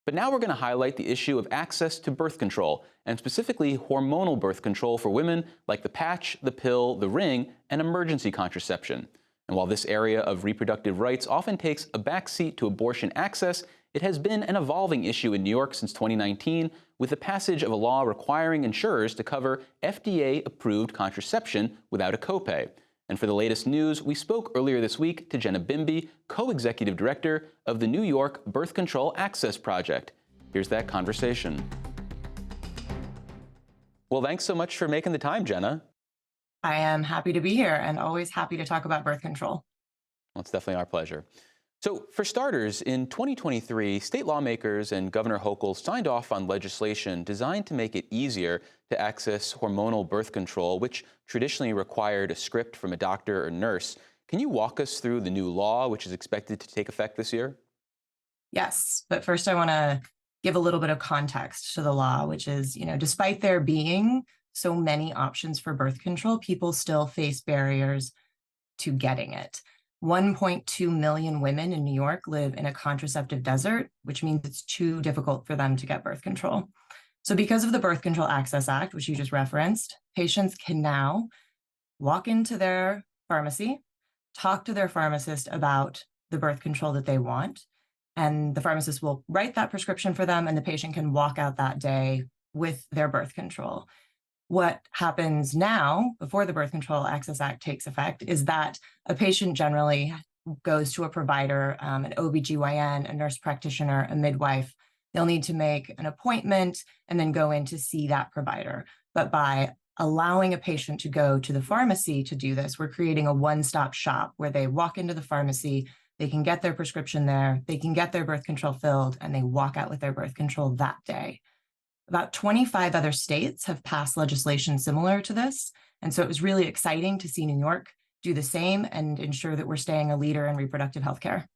But now we're going to highlight the issue of access to birth control, and specifically hormonal birth control for women like the patch, the pill, the ring, and emergency contraception. And while this area of reproductive rights often takes a backseat to abortion access, it has been an evolving issue in New York since 2019 with the passage of a law requiring insurers to cover FDA-approved contraception without a copay. And for the latest news, we spoke earlier this week to Jenna Bimbi, co-executive director of the New York Birth Control Access Project. Here's that conversation. Well, thanks so much for making the time, Jenna. I am happy to be here and always happy to talk about birth control. Well, it's definitely our pleasure. So for starters, in 2023, state lawmakers and Governor Hochul signed off on legislation designed to make it easier to access hormonal birth control, which traditionally required a script from a doctor or nurse. Can you walk us through the new law, which is expected to take effect this year? Yes, but first I want to give a little bit of context to the law, which is, despite there being so many options for birth control, people still face barriers to getting it. 1.2 million women in New York live in a contraceptive desert, which means it's too difficult for them to get birth control. So because of the Birth Control Access Act, which you just referenced, patients can now walk into their pharmacy, talk to their pharmacist about the birth control that they want, and the pharmacist will write that prescription for them, and the patient can walk out that day with their birth control. What happens now, before the Birth Control Access Act takes effect, is that a patient generally goes to a provider, an OBGYN, a nurse practitioner, a midwife. They'll need to make an appointment and then go in to see that provider. But by allowing a patient to go to the pharmacy to do this, we're creating a one-stop shop where they walk into the pharmacy, they can get their prescription there, they can get their birth control filled, and they walk out with their birth control that day. About 25 other states have passed legislation similar to this. And so it was really exciting to see New York do the same and ensure that we're staying a leader in reproductive health care.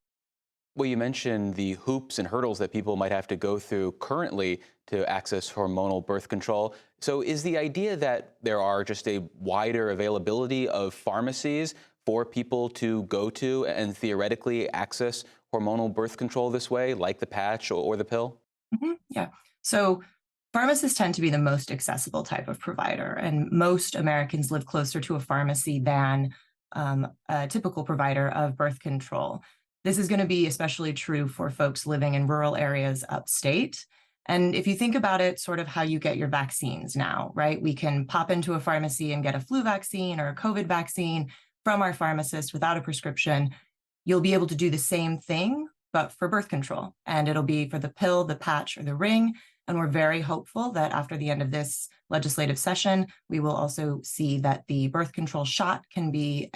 Well, you mentioned the hoops and hurdles that people might have to go through currently to access hormonal birth control. So is the idea that there are just a wider availability of pharmacies for people to go to and theoretically access hormonal birth control this way, like the patch or the pill? Yeah. So pharmacists tend to be the most accessible type of provider, and most Americans live closer to a pharmacy than a typical provider of birth control. This is going to be especially true for folks living in rural areas upstate. And if you think about it, sort of how you get your vaccines now, right? We can pop into a pharmacy and get a flu vaccine or a COVID vaccine from our pharmacist without a prescription. You'll be able to do the same thing, but for birth control. And it'll be for the pill, the patch, or the ring. And we're very hopeful that after the end of this legislative session, we will also see that the birth control shot can be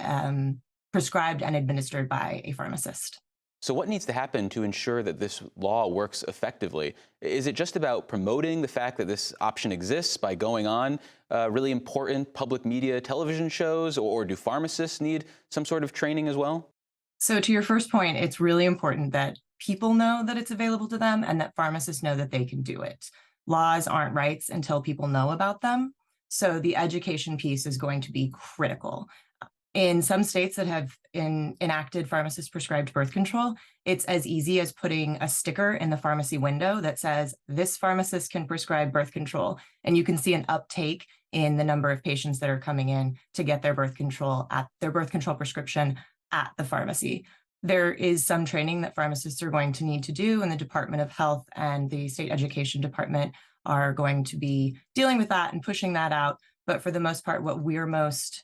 prescribed and administered by a pharmacist. So what needs to happen to ensure that this law works effectively? Is it just about promoting the fact that this option exists by going on really important public media television shows, or do pharmacists need some sort of training as well? So to your first point, it's really important that people know that it's available to them and that pharmacists know that they can do it. Laws aren't rights until people know about them. So the education piece is going to be critical. In some states that have enacted pharmacist prescribed birth control, it's as easy as putting a sticker in the pharmacy window that says, this pharmacist can prescribe birth control. And you can see an uptake in the number of patients that are coming in to get their birth control prescription at the pharmacy. There is some training that pharmacists are going to need to do, and the Department of Health and the State Education Department are going to be dealing with that and pushing that out. But for the most part, what we're most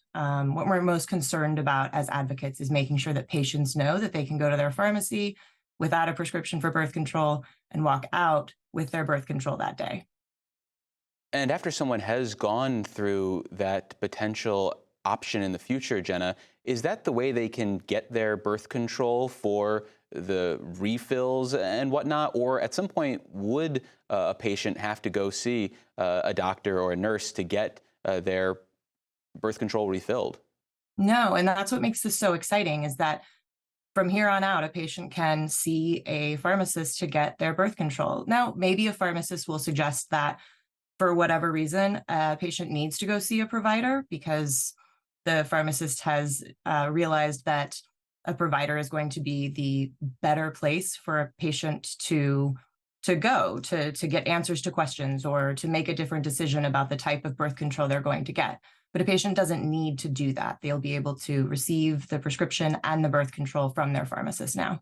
concerned about as advocates is making sure that patients know that they can go to their pharmacy without a prescription for birth control and walk out with their birth control that day. And after someone has gone through that potential option in the future, Jenna, is that the way they can get their birth control for the refills and whatnot? Or at some point, would a patient have to go see a doctor or a nurse to get their birth control refilled? No, and that's what makes this so exciting, is that from here on out, a patient can see a pharmacist to get their birth control. Now, maybe a pharmacist will suggest that for whatever reason, a patient needs to go see a provider because the pharmacist has realized that a provider is going to be the better place for a patient to to go to get answers to questions or to make a different decision about the type of birth control they're going to get. But a patient doesn't need to do that. They'll be able to receive the prescription and the birth control from their pharmacist now.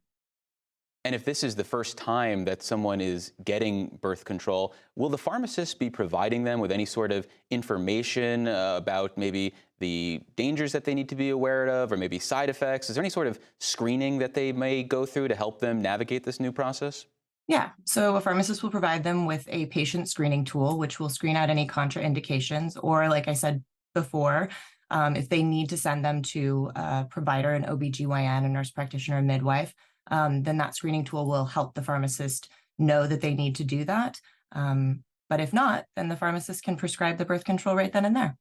And if this is the first time that someone is getting birth control, will the pharmacist be providing them with any sort of information about maybe the dangers that they need to be aware of, or maybe side effects? Is there any sort of screening that they may go through to help them navigate this new process? Yeah, so a pharmacist will provide them with a patient screening tool, which will screen out any contraindications, or like I said before, if they need to send them to a provider, an OBGYN, a nurse practitioner, a midwife, then that screening tool will help the pharmacist know that they need to do that. But if not, then the pharmacist can prescribe the birth control right then and there.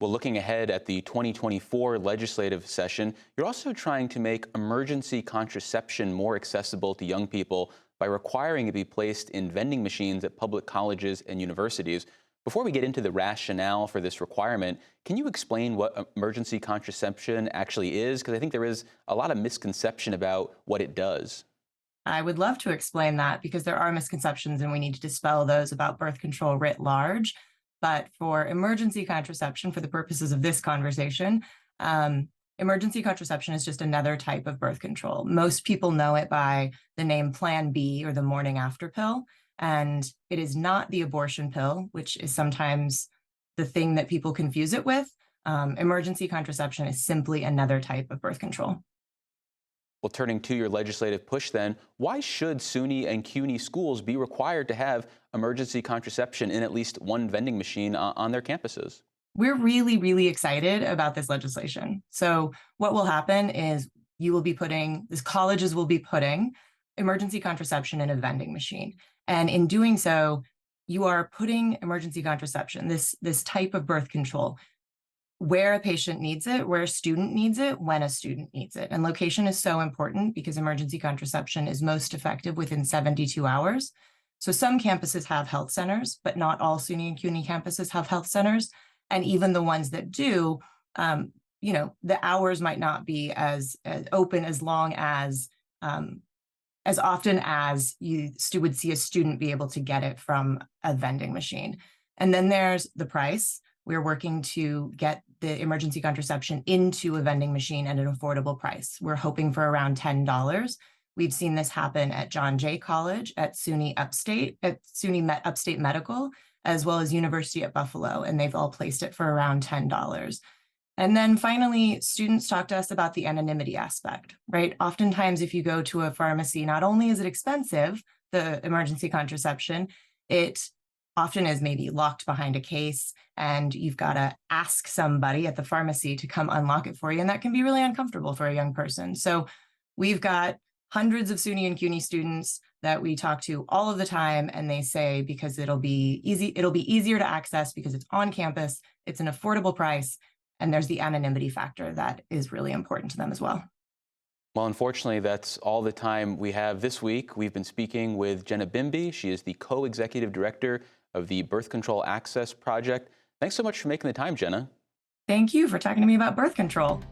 Well, looking ahead at the 2024 legislative session, you're also trying to make emergency contraception more accessible to young people by requiring it be placed in vending machines at public colleges and universities. Before we get into the rationale for this requirement, can you explain what emergency contraception actually is? Because I think there is a lot of misconception about what it does. I would love to explain that because there are misconceptions and we need to dispel those about birth control writ large. But for emergency contraception, for the purposes of this conversation, emergency contraception is just another type of birth control. Most people know it by the name Plan B or the morning after pill. And it is not the abortion pill, which is sometimes the thing that people confuse it with. Emergency contraception is simply another type of birth control. Well, turning to your legislative push then, why should SUNY and CUNY schools be required to have emergency contraception in at least one vending machine on their campuses? We're really, really excited about this legislation. So what will happen is colleges will be putting emergency contraception in a vending machine. And in doing so, you are putting emergency contraception, this type of birth control, where a patient needs it, where a student needs it, when a student needs it. And location is so important because emergency contraception is most effective within 72 hours. So some campuses have health centers, but not all SUNY and CUNY campuses have health centers. And even the ones that do, the hours might not be as open as long as often as you would see a student be able to get it from a vending machine. And then there's the price. We're working to get the emergency contraception into a vending machine at an affordable price. We're hoping for around $10. We've seen this happen at John Jay College, at SUNY Upstate Medical, as well as University at Buffalo, and they've all placed it for around $10. And then finally, students talk to us about the anonymity aspect, right? Oftentimes, if you go to a pharmacy, not only is it expensive, the emergency contraception, it often is maybe locked behind a case, and you've got to ask somebody at the pharmacy to come unlock it for you, and that can be really uncomfortable for a young person. So we've got hundreds of SUNY and CUNY students that we talk to all of the time, and they say because it'll be easier to access because it's on campus, it's an affordable price, and there's the anonymity factor that is really important to them as well. Well, unfortunately, that's all the time we have this week. We've been speaking with Jenna Bimbi. She is the co-executive director of the Birth Control Access Project. Thanks so much for making the time, Jenna. Thank you for talking to me about birth control.